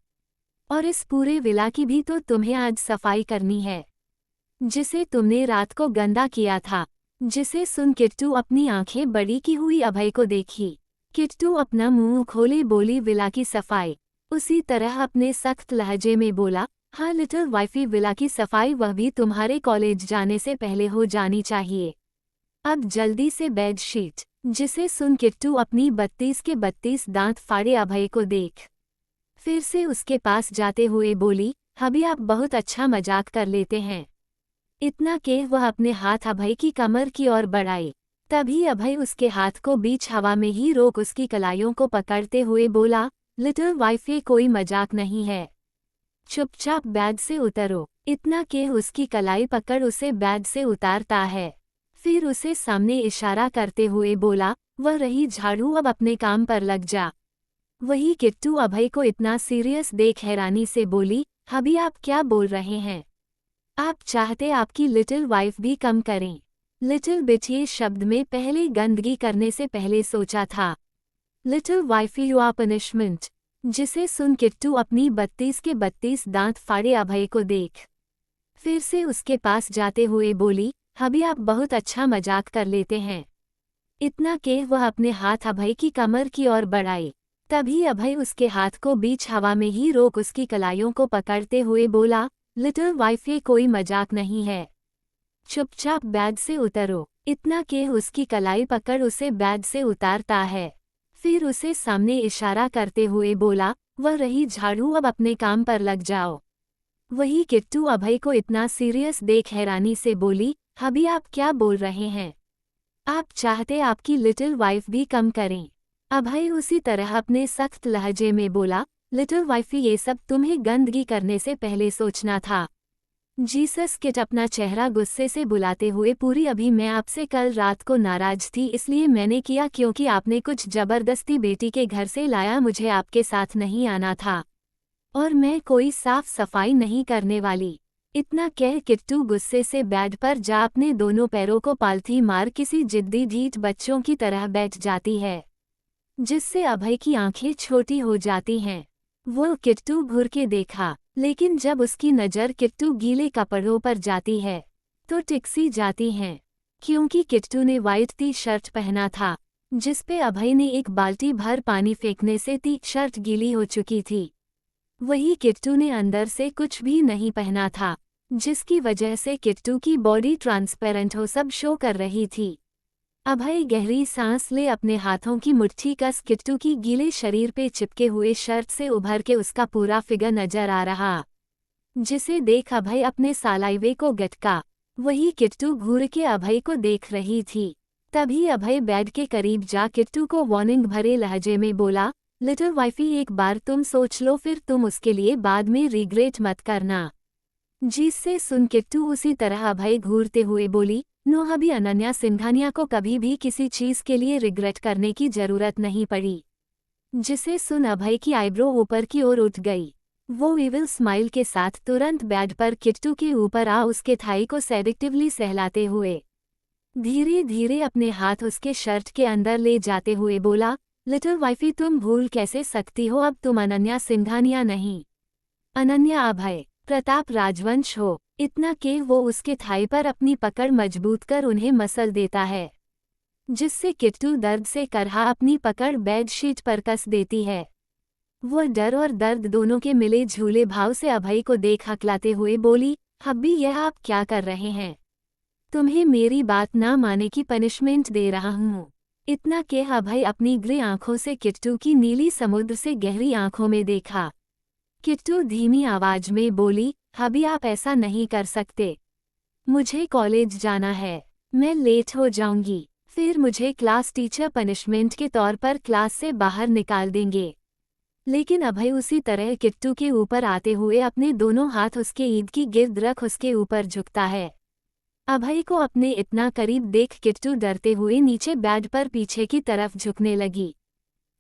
और इस पूरे विला की भी तो तुम्हें आज सफाई करनी है, जिसे तुमने रात को गंदा किया था। जिसे सुन किट्टू अपनी आंखें बड़ी की हुई अभय को देखी। किट्टू अपना मुंह खोले बोली, विला की सफाई? उसी तरह अपने सख्त लहजे में बोला, हाँ लिटिल वाइफी, विला की सफाई वह भी तुम्हारे कॉलेज जाने से पहले हो जानी चाहिए। अब जल्दी से बेड शीट। जिसे सुन किट्टू अपनी 32 के 32 दांत फाड़े अभय को देख फिर से उसके पास जाते हुए बोली, अभी आप बहुत अच्छा मजाक कर लेते हैं। इतना कह वह अपने हाथ अभय की कमर की ओर बढ़ाए। तभी अभय उसके हाथ को बीच हवा में ही रोक उसकी कलाइयों को पकड़ते हुए बोला, लिटिल वाइफ ये कोई मजाक नहीं है, चुपचाप बेड से उतरो। इतना कह उसकी कलाई पकड़ उसे बेड से उतारता है। फिर उसे सामने इशारा करते हुए बोला, वह रही झाड़ू, अब अपने काम पर लग जा। वही किट्टू अभय को इतना सीरियस देख हैरानी से बोली, अभी आप क्या बोल रहे हैं? आप चाहते आपकी लिटिल वाइफ भी कम करें? लिटिल बिट ये शब्द में पहले गंदगी करने से पहले सोचा था। Little wife you are punishment. जिसे सुन किट्टू अपनी 32 के 32 दांत फाड़े अभय को देख फिर से उसके पास जाते हुए बोली, अभी आप बहुत अच्छा मजाक कर लेते हैं। इतना कह वह अपने हाथ अभय की कमर की ओर बढ़ाए। तभी अभय उसके हाथ को बीच हवा में ही रोक उसकी कलाइयों को पकड़ते हुए बोला, लिटिल वाइफ ये कोई मजाक नहीं है, चुपचाप बेड से उतरो। इतना कह उसकी कलाई पकड़ उसे बेड से उतारता है। फिर उसे सामने इशारा करते हुए बोला, वह रही झाड़ू, अब अपने काम पर लग जाओ। वही किट्टू अभय को इतना सीरियस देख हैरानी से बोली, अभी आप क्या बोल रहे हैं? आप चाहते आपकी लिटिल वाइफ भी कम करें? अभय उसी तरह अपने सख्त लहजे में बोला, लिटिल वाइफी ये सब तुम्हें गंदगी करने से पहले सोचना था। जीसस किट अपना चेहरा गुस्से से बुलाते हुए पूरी, अभी मैं आपसे कल रात को नाराज थी, इसलिए मैंने किया क्योंकि आपने कुछ जबरदस्ती बेटी के घर से लाया, मुझे आपके साथ नहीं आना था, और मैं कोई साफ सफाई नहीं करने वाली। इतना कह किट्टू गुस्से से बेड पर जा अपने दोनों पैरों को पालथी मार किसी जिद्दी ढीठ बच्चों की तरह बैठ जाती है, जिससे अभय की आंखें छोटी हो जाती हैं। वो किट्टू घूर के देखा, लेकिन जब उसकी नज़र किट्टू गीले कपड़ों पर जाती है तो टिकसी जाती हैं, क्योंकि किट्टू ने वाइट टी शर्ट पहना था, जिस पे अभय ने एक बाल्टी भर पानी फेंकने से टी शर्ट गीली हो चुकी थी। वही किट्टू ने अंदर से कुछ भी नहीं पहना था, जिसकी वजह से किट्टू की बॉडी ट्रांसपेरेंट हो सब शो कर रही थी। अभय गहरी सांस ले अपने हाथों की मुट्ठी कस किट्टू की गीले शरीर पे चिपके हुए शर्ट से उभर के उसका पूरा फिगर नजर आ रहा, जिसे देख अभय अपने सालाइवे को गटका। वही किट्टू घूर के अभय को देख रही थी। तभी अभय बेड के करीब जा किट्टू को वार्निंग भरे लहजे में बोला, लिटिल वाइफी एक बार तुम सोच लो, फिर तुम उसके लिए बाद में रिग्रेट मत करना। जिससे सुन किट्टू उसी तरह अभय घूरते हुए बोली, नो अभी अनन्या सिंघानिया को कभी भी किसी चीज के लिए रिग्रेट करने की जरूरत नहीं पड़ी। जिसे सुन अभय की आईब्रो ऊपर की ओर उठ गई। वो इविल स्माइल के साथ तुरंत बेड पर किट्टू के ऊपर आ उसके थाई को सेडिक्टिवली सहलाते हुए धीरे धीरे अपने हाथ उसके शर्ट के अंदर ले जाते हुए बोला, लिटिल वाइफी तुम भूल कैसे सकती हो, अब तुम अनन्या सिंघानिया नहीं, अनन्या अभय प्रताप राजवंश हो। इतना कि वो उसके थाई पर अपनी पकड़ मजबूत कर उन्हें मसल देता है, जिससे किट्टू दर्द से करहा अपनी पकड़ बेडशीट पर कस देती है। वो डर और दर्द दोनों के मिले झूले भाव से अभय को देख हकलाते हुए बोली, हब्बी यह आप क्या कर रहे हैं? तुम्हें मेरी बात ना माने की पनिशमेंट दे रहा हूँ। इतना कि अभय अपनी ग्रे आंखों से किट्टू की नीली समुद्र से गहरी आंखों में देखा। किट्टू धीमी आवाज में बोली, हबी आप ऐसा नहीं कर सकते, मुझे कॉलेज जाना है, मैं लेट हो जाऊंगी, फिर मुझे क्लास टीचर पनिशमेंट के तौर पर क्लास से बाहर निकाल देंगे। लेकिन अभय उसी तरह किट्टू के ऊपर आते हुए अपने दोनों हाथ उसके ईद की गिर्द रख उसके ऊपर झुकता है। अभय को अपने इतना करीब देख किट्टू डरते हुए नीचे बेड पर पीछे की तरफ झुकने लगी,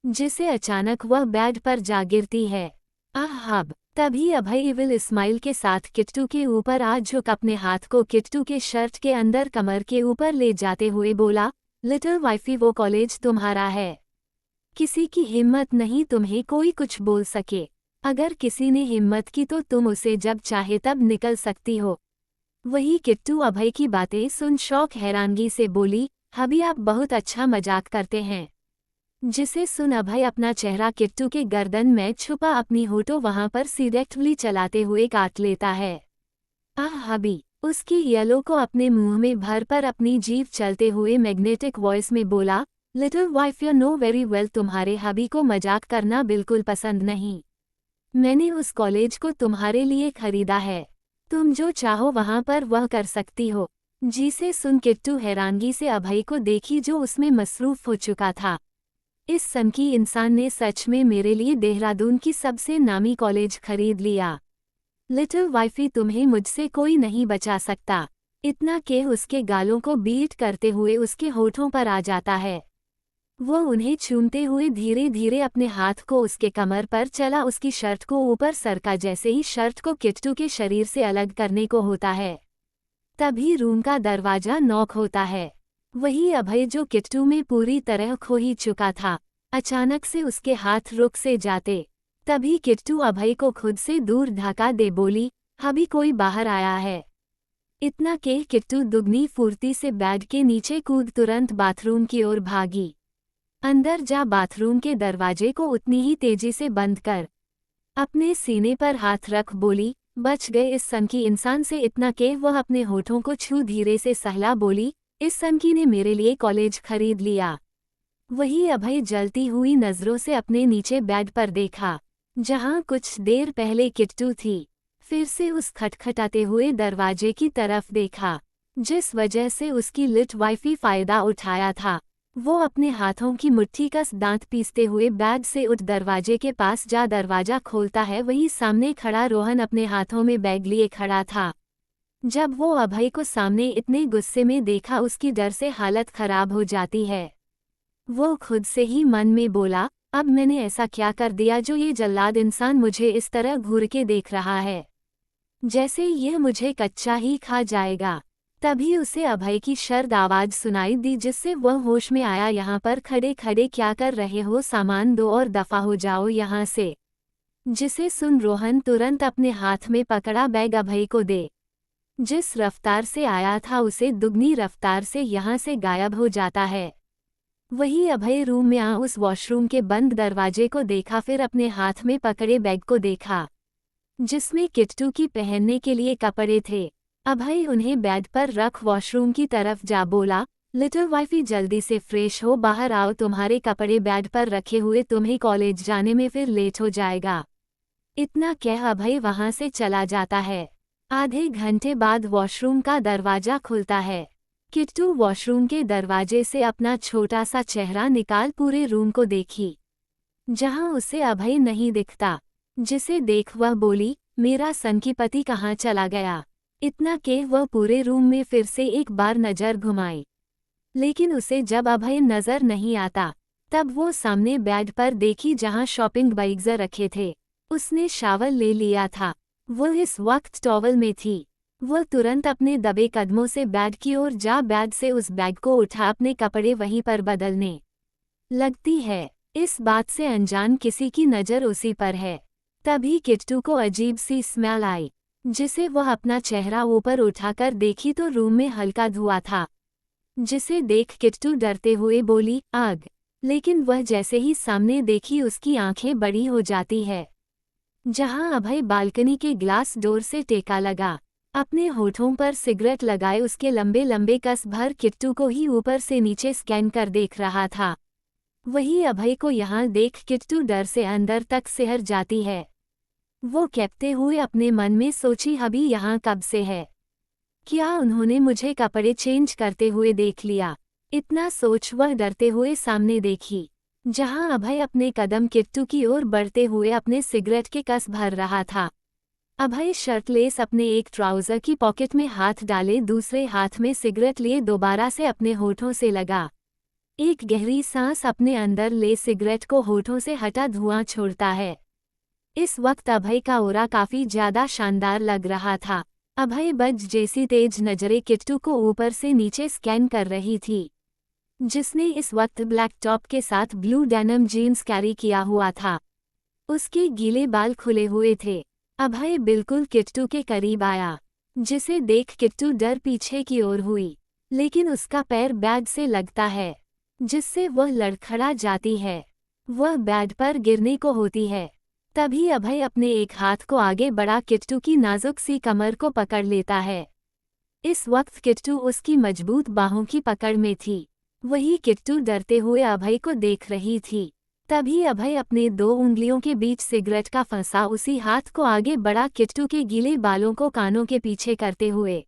जिसे अचानक वह बेड पर जा गिरती है। आहब तभी अभय इविल स्माइल के साथ किट्टू के ऊपर आज झुक अपने हाथ को किट्टू के शर्ट के अंदर कमर के ऊपर ले जाते हुए बोला, लिटिल वाइफी वो कॉलेज तुम्हारा है, किसी की हिम्मत नहीं तुम्हें कोई कुछ बोल सके, अगर किसी ने हिम्मत की तो तुम उसे जब चाहे तब निकल सकती हो। वही किट्टू अभय की बातें सुन शौक हैरानगी से बोली, हबी आप बहुत अच्छा मजाक करते हैं। जिसे सुन अभय अपना चेहरा किट्टू के गर्दन में छुपा अपनी होठों वहां पर सीधेली चलाते हुए काट लेता है। हबी उसकी येलो को अपने मुंह में भर पर अपनी जीभ चलते हुए मैग्नेटिक वॉइस में बोला, little wife you know very well तुम्हारे हबी को मजाक करना बिल्कुल पसंद नहीं। मैंने उस कॉलेज को तुम्हारे लिए खरीदा है, तुम जो चाहो वहां पर वह कर सकती हो। जिसे सुन किट्टू हैरानगी से अभय को देखी जो उसमें मसरूफ हो चुका था। इस सनकी इंसान ने सच में मेरे लिए देहरादून की सबसे नामी कॉलेज खरीद लिया। लिटिल वाइफी तुम्हें मुझसे कोई नहीं बचा सकता। इतना कि उसके गालों को बीट करते हुए उसके होठों पर आ जाता है। वो उन्हें चूमते हुए धीरे धीरे अपने हाथ को उसके कमर पर चला उसकी शर्ट को ऊपर सरका। जैसे ही शर्ट को किट्टू के शरीर से अलग करने को होता है, तभी रूम का दरवाजा नॉक होता है। वही अभय जो किट्टू में पूरी तरह खो ही चुका था, अचानक से उसके हाथ रुक से जाते। तभी किट्टू अभय को खुद से दूर ढका दे बोली, हबी कोई बाहर आया है। इतना कि किट्टू दुगनी फुर्ती से बेड के नीचे कूद तुरंत बाथरूम की ओर भागी। अंदर जा बाथरूम के दरवाजे को उतनी ही तेजी से बंद कर अपने सीने पर हाथ रख बोली, बच गए इस सनकी इंसान से। इतना कि वह अपने होठों को छू धीरे से सहला बोली, इस सनकी ने मेरे लिए कॉलेज खरीद लिया। वही अभय जलती हुई नजरों से अपने नीचे बेड पर देखा, जहां कुछ देर पहले किट्टू थी। फिर से उस खटखटाते हुए दरवाजे की तरफ देखा, जिस वजह से उसकी लिट वाइफी फायदा उठाया था। वो अपने हाथों की मुट्ठी कस दांत पीसते हुए बैग से उठ दरवाजे के पास जा दरवाजा खोलता है। वही सामने खड़ा रोहन अपने हाथों में बैग लिए खड़ा था। जब वो अभय को सामने इतने गुस्से में देखा, उसकी डर से हालत खराब हो जाती है। वो खुद से ही मन में बोला, अब मैंने ऐसा क्या कर दिया जो ये जल्लाद इंसान मुझे इस तरह घूर के देख रहा है, जैसे यह मुझे कच्चा ही खा जाएगा। तभी उसे अभय की शर्द आवाज सुनाई दी, जिससे वह होश में आया। यहाँ पर खड़े खड़े क्या कर रहे हो, सामान दो और दफा हो जाओ यहाँ से। जिसे सुन रोहन तुरंत अपने हाथ में पकड़ा बैग अभय को दे। जिस रफ्तार से आया था उसे दुगनी रफ्तार से यहाँ से गायब हो जाता है। वही अभय रूम में आ उस वॉशरूम के बंद दरवाजे को देखा, फिर अपने हाथ में पकड़े बैग को देखा, जिसमें किट्टू की पहनने के लिए कपड़े थे। अभय उन्हें बेड पर रख वॉशरूम की तरफ जा बोला, लिटिल वाइफी जल्दी से फ्रेश हो, बाहर आओ, तुम्हारे कपड़े बेड पर रखे हुए तुम्हें कॉलेज जाने में फिर लेट हो जाएगा। इतना कह अभय वहां से चला जाता है। आधे घंटे बाद वॉशरूम का दरवाजा खुलता है। किट्टू वॉशरूम के दरवाजे से अपना छोटा सा चेहरा निकाल पूरे रूम को देखी, जहां उसे अभय नहीं दिखता। जिसे देख वह बोली, मेरा सनकी पति कहाँ चला गया। इतना कि वह पूरे रूम में फिर से एक बार नजर घुमाई, लेकिन उसे जब अभय नजर नहीं आता, तब वो सामने बेड पर देखी जहां शॉपिंग बैग्स रखे थे। उसने शावर ले लिया था। वो इस वक्त टॉवल में थी। वह तुरंत अपने दबे कदमों से बैग की ओर जा बैग से उस बैग को उठा अपने कपड़े वहीं पर बदलने लगती है। इस बात से अनजान किसी की नज़र उसी पर है। तभी किट्टू को अजीब सी स्मेल आई, जिसे वह अपना चेहरा ऊपर उठाकर देखी तो रूम में हल्का धुआं था, जिसे देख किट्टू डरते हुए बोली, आग। लेकिन वह जैसे ही सामने देखी उसकी आंखें बड़ी हो जाती है। जहां अभय बालकनी के ग्लास डोर से टेका लगा, अपने होठों पर सिगरेट लगाए उसके लंबे लंबे कस भर किट्टू को ही ऊपर से नीचे स्कैन कर देख रहा था। वही अभय को यहाँ देख किट्टू डर से अंदर तक सिहर जाती है। वो कहते हुए अपने मन में सोची, अभी यहाँ कब से है? क्या उन्होंने मुझे कपड़े चेंज करते हुए देख लिया? इतना सोच वह डरते हुए सामने देखी, जहां अभय अपने कदम किट्टू की ओर बढ़ते हुए अपने सिगरेट के कस भर रहा था। अभय शर्टलेस अपने एक ट्राउजर की पॉकेट में हाथ डाले दूसरे हाथ में सिगरेट लिए दोबारा से अपने होठों से लगा। एक गहरी सांस अपने अंदर ले सिगरेट को होठों से हटा धुआं छोड़ता है। इस वक्त अभय का ओरा काफी ज्यादा शानदार लग रहा था। अभय बज जैसी तेज नजरें किट्टू को ऊपर से नीचे स्कैन कर रही थी, जिसने इस वक्त ब्लैक टॉप के साथ ब्लू डेनिम जीन्स कैरी किया हुआ था। उसके गीले बाल खुले हुए थे। अभय बिल्कुल किट्टू के करीब आया, जिसे देख किट्टू डर पीछे की ओर हुई, लेकिन उसका पैर बैग से लगता है, जिससे वह लड़खड़ा जाती है। वह बेड पर गिरने को होती है। तभी अभय अपने एक हाथ को आगे बढ़ा किट्टू की नाजुक सी कमर को पकड़ लेता है। इस वक्त किट्टू उसकी मजबूत बाहों की पकड़ में थी। वही किट्टू डरते हुए अभय को देख रही थी। तभी अभय अपने 2 उंगलियों के बीच सिगरेट का फंसा उसी हाथ को आगे बढ़ा किट्टू के गीले बालों को कानों के पीछे करते हुए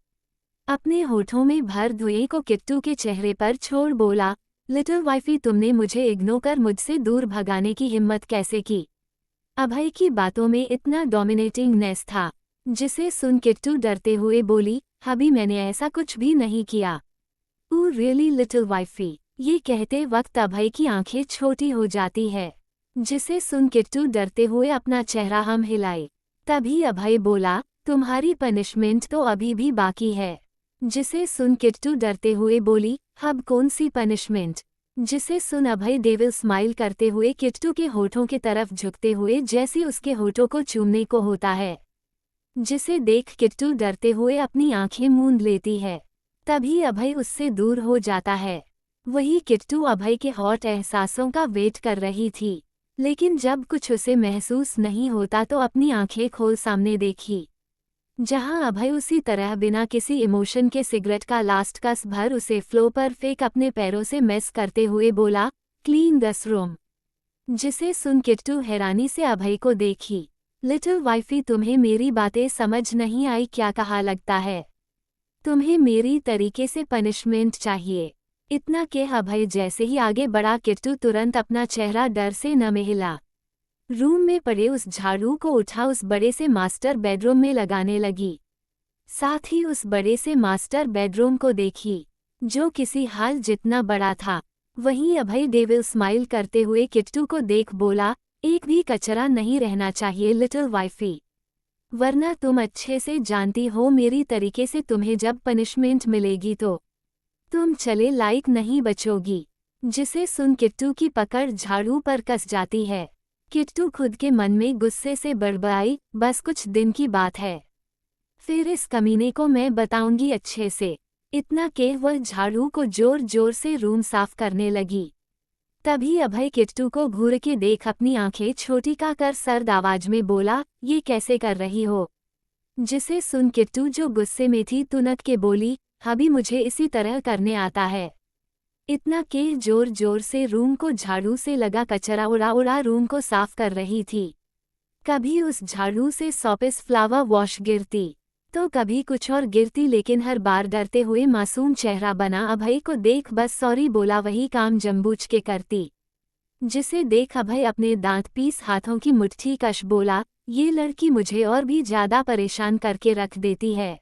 अपने होठों में भर धुएं को किट्टू के चेहरे पर छोड़ बोला, लिटिल वाइफी, तुमने मुझे इग्नोर कर मुझसे दूर भगाने की हिम्मत कैसे की? अभय की बातों में इतना डोमिनेटिंगनेस था, जिसे सुन किट्टू डरते हुए बोली, अभी मैंने ऐसा कुछ भी नहीं किया। Oh really little wifey? ये कहते वक्त अभय की आंखें छोटी हो जाती है, जिसे सुन किट्टू डरते हुए अपना चेहरा हम हिलाए। तभी अभय बोला, तुम्हारी पनिशमेंट तो अभी भी बाकी है। जिसे सुन किट्टू डरते हुए बोली, अब कौन सी पनिशमेंट? जिसे सुन अभय डेविल स्माइल करते हुए किट्टू के होठों की तरफ झुकते हुए जैसे उसके होठों को चूमने को होता है, जिसे देख किट्टू डरते हुए अपनी आंखें मूंद लेती है। तभी अभय उससे दूर हो जाता है। वही किट्टू अभय के हॉट एहसासों का वेट कर रही थी, लेकिन जब कुछ उसे महसूस नहीं होता तो अपनी आंखें खोल सामने देखी, जहां अभय उसी तरह बिना किसी इमोशन के सिगरेट का लास्ट कस भर उसे फ्लो पर फेंक अपने पैरों से मेस करते हुए बोला, क्लीन दिस रूम। जिसे सुन किट्टू हैरानी से अभय को देखी। लिटिल वाइफी, तुम्हें मेरी बातें समझ नहीं आई क्या? कहा लगता है तुम्हें मेरी तरीके से पनिशमेंट चाहिए। इतना कह अभय जैसे ही आगे बढ़ा किट्टू तुरंत अपना चेहरा डर से न हिला। रूम में पड़े उस झाड़ू को उठा उस बड़े से मास्टर बेडरूम में लगाने लगी। साथ ही उस बड़े से मास्टर बेडरूम को देखी, जो किसी हाल जितना बड़ा था। वहीं अभय डेविल स्माइल करते हुए किट्टू को देख बोला, एक भी कचरा नहीं रहना चाहिए लिटिल वाइफी, वरना तुम अच्छे से जानती हो मेरी तरीके से तुम्हें जब पनिशमेंट मिलेगी तो तुम चले लायक नहीं बचोगी। जिसे सुन किट्टू की पकड़ झाड़ू पर कस जाती है। किट्टू खुद के मन में गुस्से से बड़बड़ाई, बस कुछ दिन की बात है, फिर इस कमीने को मैं बताऊंगी अच्छे से। इतना कह वह झाड़ू को जोर जोर से रूम साफ करने लगी। तभी अभय किट्टू को घूर के देख अपनी आंखें छोटी का कर सर्द आवाज में बोला, ये कैसे कर रही हो? जिसे सुन किट्टू जो गुस्से में थी तुनक के बोली, अभी मुझे इसी तरह करने आता है। इतना के जोर जोर से रूम को झाड़ू से लगा कचरा उड़ा उड़ा रूम को साफ कर रही थी। कभी उस झाड़ू से सोपिस फ्लावर वॉश गिरती तो कभी कुछ और गिरती, लेकिन हर बार डरते हुए मासूम चेहरा बना अभय को देख बस सॉरी बोला वही काम जंबूझ के करती। जिसे देख अभय अपने दांत पीस हाथों की मुट्ठी कश बोला, ये लड़की मुझे और भी ज्यादा परेशान करके रख देती है।